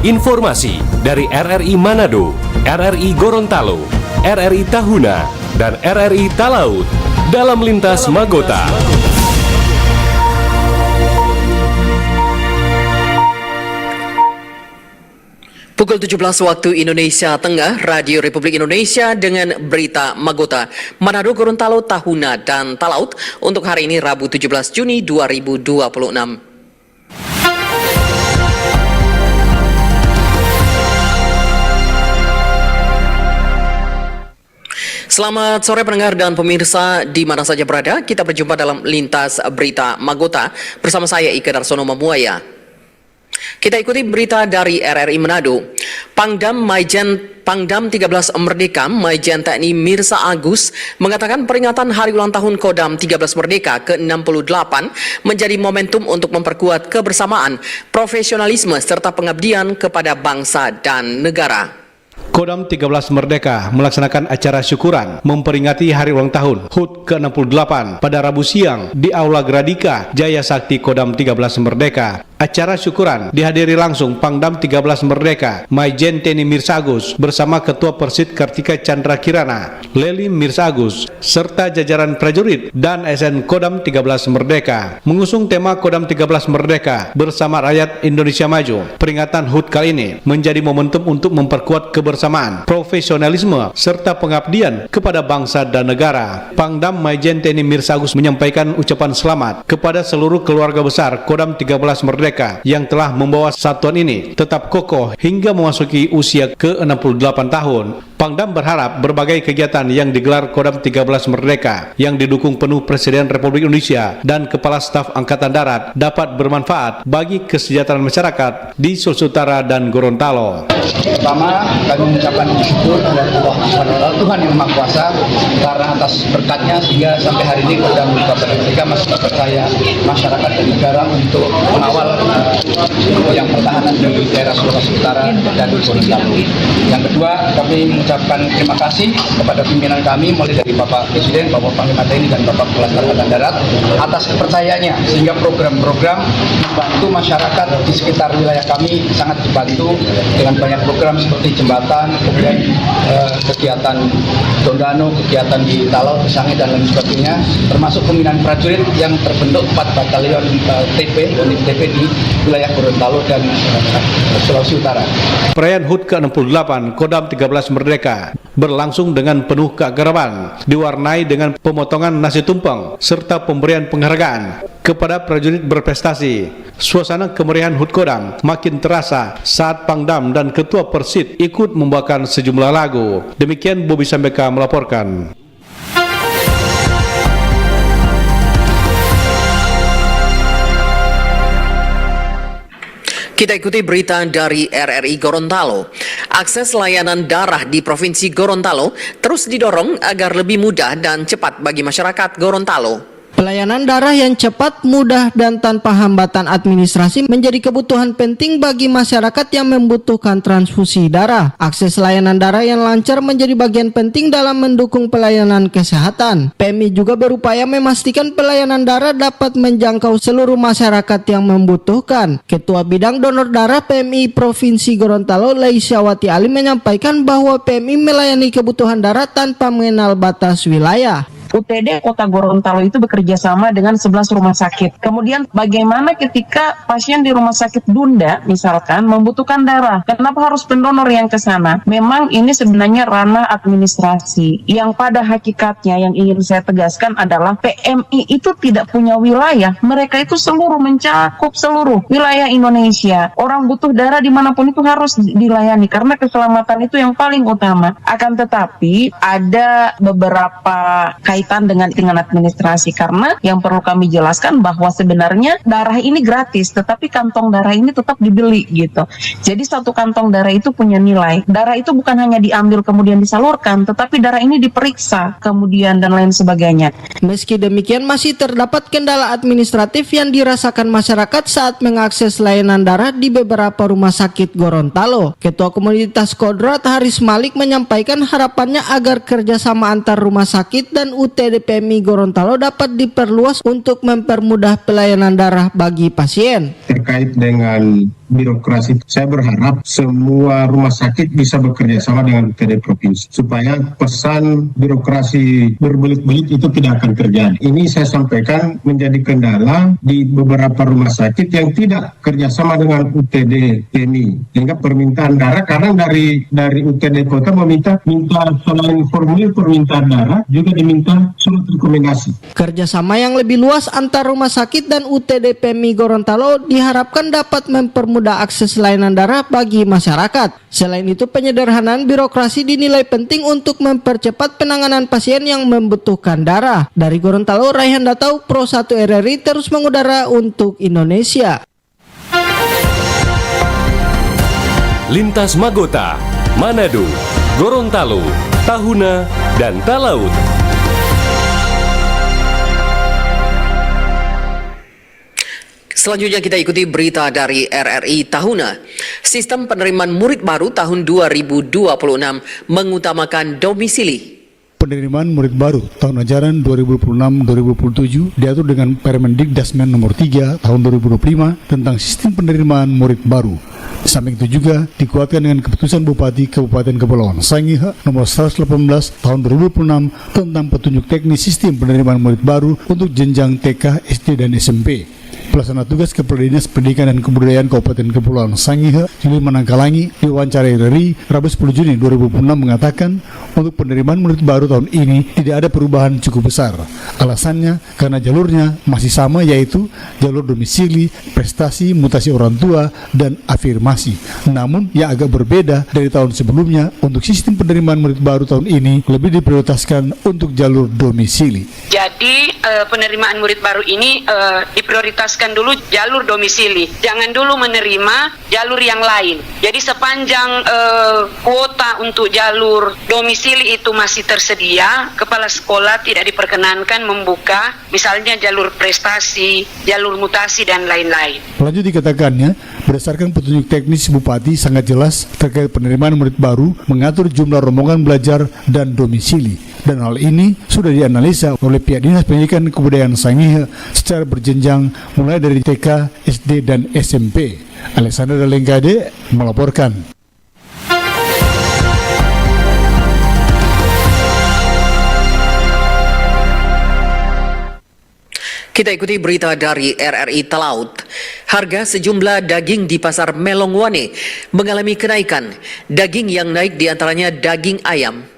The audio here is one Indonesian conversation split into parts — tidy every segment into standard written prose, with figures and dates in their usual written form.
Informasi dari RRI Manado, RRI Gorontalo, RRI Tahuna, dan RRI Talaut dalam Lintas Magota. Pukul 17 waktu Indonesia Tengah, Radio Republik Indonesia dengan berita Magota, Manado, Gorontalo, Tahuna, dan Talaut untuk hari ini Rabu 17 Juni 2026. Selamat sore pendengar dan pemirsa di mana saja berada, kita berjumpa dalam Lintas Berita Magota bersama saya Ika Darsono Mamuaya. Kita ikuti berita dari RRI Manado. Pangdam 13 Merdeka, Maijen TNI Mirsa Agus mengatakan peringatan hari ulang tahun Kodam 13 Merdeka ke-68 menjadi momentum untuk memperkuat kebersamaan, profesionalisme serta pengabdian kepada bangsa dan negara. Kodam 13 Merdeka melaksanakan acara syukuran memperingati hari ulang tahun HUT ke-68 pada Rabu siang di Aula Gradika Jaya Sakti Kodam 13 Merdeka. Acara syukuran dihadiri langsung Pangdam 13 Merdeka Maijen TNI Mirsa Agus bersama Ketua Persid Kartika Chandra Kirana, Leli Mirsa Agus, serta jajaran prajurit dan ASN Kodam 13 Merdeka. Mengusung tema Kodam 13 Merdeka bersama rakyat Indonesia Maju, peringatan HUT kali ini menjadi momentum untuk memperkuat kebersamaan, profesionalisme, serta pengabdian kepada bangsa dan negara. Pangdam Maijen TNI Mirsa Agus menyampaikan ucapan selamat kepada seluruh keluarga besar Kodam 13 Merdeka yang telah membawa satuan ini tetap kokoh hingga memasuki usia ke-68 tahun. Pangdam berharap berbagai kegiatan yang digelar Kodam 13 Merdeka yang didukung penuh Presiden Republik Indonesia dan Kepala Staf Angkatan Darat dapat bermanfaat bagi kesejahteraan masyarakat di Sulawesi Utara dan Gorontalo. Pertama, kami mengucapkan syukur kepada Allah Tuhan Yang Maha Kuasa karena atas berkatnya sehingga sampai hari ini Kodam 13 Merdeka masih percaya masyarakat dan negara untuk mengawal yang pertahanan di daerah Sulawesi Utara dan Gorontalo. Yang kedua, kami mengucapkan terima kasih kepada pimpinan kami mulai dari Bapak Presiden, Bapak Panglima TNI dan Bapak Kepala Staf Angkatan Darat atas kepercayaannya sehingga program-program membantu masyarakat di sekitar wilayah kami sangat dibantu dengan banyak program seperti jembatan, kemudian kegiatan Dondano, kegiatan di Talaut, Pesangi dan lain sebagainya, termasuk pembinaan prajurit yang terbentuk 4 batalion unit TP di wilayah Gorontalo dan Sulawesi Utara. Perayaan HUT ke-68 Kodam 13 Merdeka berlangsung dengan penuh keakraban, diwarnai dengan pemotongan nasi tumpeng serta pemberian penghargaan kepada prajurit berprestasi. Suasana kemeriahan HUT Kodam makin terasa saat Pangdam dan Ketua Persid ikut membawakan sejumlah lagu. Demikian Bobi Sambeka melaporkan. Kita ikuti berita dari RRI Gorontalo. Akses layanan darah di Provinsi Gorontalo terus didorong agar lebih mudah dan cepat bagi masyarakat Gorontalo. Pelayanan darah yang cepat, mudah, dan tanpa hambatan administrasi menjadi kebutuhan penting bagi masyarakat yang membutuhkan transfusi darah. Akses layanan darah yang lancar menjadi bagian penting dalam mendukung pelayanan kesehatan. PMI juga berupaya memastikan pelayanan darah dapat menjangkau seluruh masyarakat yang membutuhkan. Ketua Bidang Donor Darah PMI Provinsi Gorontalo, Leisyawati Ali, menyampaikan bahwa PMI melayani kebutuhan darah tanpa mengenal batas wilayah. UTD Kota Gorontalo itu bekerja sama dengan 11 rumah sakit. Kemudian bagaimana ketika pasien di rumah sakit Bunda misalkan membutuhkan darah, kenapa harus pendonor yang ke sana? Memang ini sebenarnya ranah administrasi. Yang pada hakikatnya yang ingin saya tegaskan adalah PMI itu tidak punya wilayah. Mereka itu seluruh mencakup seluruh wilayah Indonesia. Orang butuh darah dimanapun itu harus dilayani karena keselamatan itu yang paling utama. Akan tetapi ada beberapa kaitan dengan administrasi karena yang perlu kami jelaskan bahwa sebenarnya darah ini gratis tetapi kantong darah ini tetap dibeli gitu. Jadi satu kantong darah itu punya nilai. Darah itu bukan hanya diambil kemudian disalurkan tetapi darah ini diperiksa kemudian dan lain sebagainya. Meski demikian masih terdapat kendala administratif yang dirasakan masyarakat saat mengakses layanan darah di beberapa rumah sakit Gorontalo. Ketua Komunitas Kodrat Haris Malik menyampaikan harapannya agar kerjasama antar rumah sakit dan UTD PMI Gorontalo dapat diperluas untuk mempermudah pelayanan darah bagi pasien. Terkait dengan birokrasi. Saya berharap semua rumah sakit bisa bekerja sama dengan UTD provinsi supaya pesan birokrasi berbelit-belit itu tidak akan terjadi. Ini saya sampaikan menjadi kendala di beberapa rumah sakit yang tidak kerjasama dengan UTD PMI, sehingga permintaan darah, karena dari UTD kota minta selain formulir permintaan darah juga diminta surat rekomendasi. Kerjasama yang lebih luas antar rumah sakit dan UTD PMI Gorontalo diharapkan dapat mempermudah akses layanan darah bagi masyarakat. Selain itu, penyederhanaan birokrasi dinilai penting untuk mempercepat penanganan pasien yang membutuhkan darah. Dari Gorontalo, Raihan Datau, Pro 1 RRI terus mengudara untuk Indonesia. Lintas Magota, Manado, Gorontalo, Tahuna, dan Talaut. Selanjutnya kita ikuti berita dari RRI Tahuna. Sistem penerimaan murid baru tahun 2026 mengutamakan domisili. Penerimaan murid baru tahun ajaran 2026-2027 diatur dengan Permendikdasmen nomor 3 tahun 2025 tentang sistem penerimaan murid baru. Di samping itu juga dikuatkan dengan keputusan Bupati Kabupaten Kepulauan Sangihe nomor 118 tahun 2026 tentang petunjuk teknis sistem penerimaan murid baru untuk jenjang TK, SD, dan SMP. Pelaksana tugas Kepala Dinas Pendidikan dan Kebudayaan Kabupaten Kepulauan Sangihe, Juli Manangkalangi, diwawancara RRI Rabu 10 Juni 2026 mengatakan untuk penerimaan murid baru tahun ini tidak ada perubahan cukup besar. Alasannya karena jalurnya masih sama, yaitu jalur domisili, prestasi, mutasi orang tua, dan afirmasi. Namun yang agak berbeda dari tahun sebelumnya, untuk sistem penerimaan murid baru tahun ini lebih diprioritaskan untuk jalur domisili. Jadi penerimaan murid baru ini diprioritaskan dulu jalur domisili, jangan dulu menerima jalur yang lain. Jadi sepanjang kuota untuk jalur domisili itu masih tersedia, kepala sekolah tidak diperkenankan membuka misalnya jalur prestasi, jalur mutasi, dan lain-lain. Lanjut dikatakannya, berdasarkan petunjuk teknis Bupati sangat jelas terkait penerimaan murid baru, mengatur jumlah rombongan belajar dan domisili. Dan hal ini sudah dianalisa oleh pihak Dinas Pendidikan Kebudayaan Sangihe secara berjenjang mulai dari TK, SD, dan SMP. Alexander Dalengkade melaporkan. Kita ikuti berita dari RRI Talaut. Harga sejumlah daging di pasar Melongwane mengalami kenaikan. Daging yang naik diantaranya daging ayam.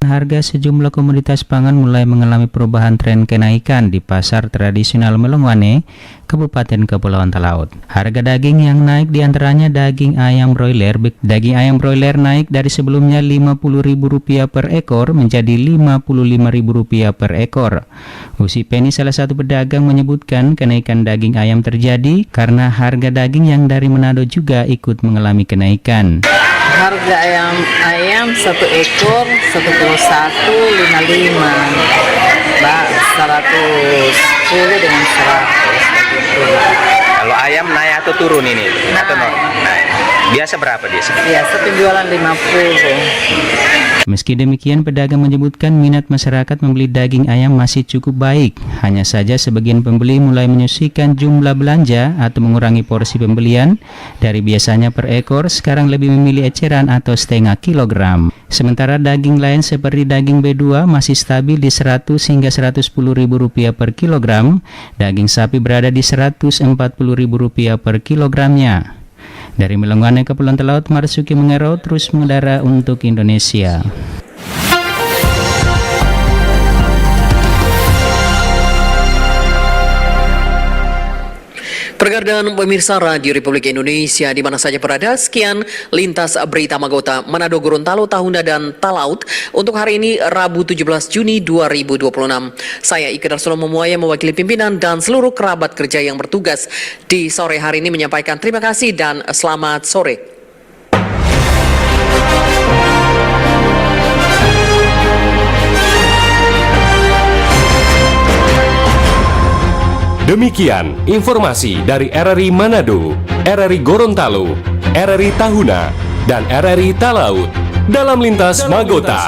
Harga sejumlah komoditas pangan mulai mengalami perubahan tren kenaikan di pasar tradisional Melongwane, Kabupaten Kepulauan Talaut. Harga daging yang naik diantaranya daging ayam broiler. Daging ayam broiler naik dari sebelumnya Rp50.000 per ekor menjadi Rp55.000 per ekor. Usi Penny, salah satu pedagang, menyebutkan kenaikan daging ayam terjadi karena harga daging yang dari Manado juga ikut mengalami kenaikan. Harga ayam 1 ekor 11.55, Mbak, 110 dengan 100. Kalau ayam naik atau turun ini? Atau naik. Biasa berapa dia? Biasa penjualan 50. Meski demikian, pedagang menyebutkan minat masyarakat membeli daging ayam masih cukup baik. Hanya saja sebagian pembeli mulai menyusihkan jumlah belanja atau mengurangi porsi pembelian. Dari biasanya per ekor, sekarang lebih memilih eceran atau setengah kilogram. Sementara daging lain seperti daging B2 masih stabil di Rp100 hingga Rp110.000 per kilogram. Daging sapi berada di Rp140.000 per kilogramnya. Dari Melongwane, Kepulauan Talaut, Marsuki Mengero terus mengudara untuk Indonesia. Pendengar dan pemirsa Radio Republik Indonesia di mana saja berada, sekian Lintas Berita Magota Manado, Gorontalo, Tahuna, dan Talaut untuk hari ini Rabu 17 Juni 2026. Saya Ike Darsono Memuaya mewakili pimpinan dan seluruh kerabat kerja yang bertugas di sore hari ini menyampaikan terima kasih dan selamat sore. Demikian informasi dari RRI Manado, RRI Gorontalo, RRI Tahuna, dan RRI Talaut dalam Lintas Magota.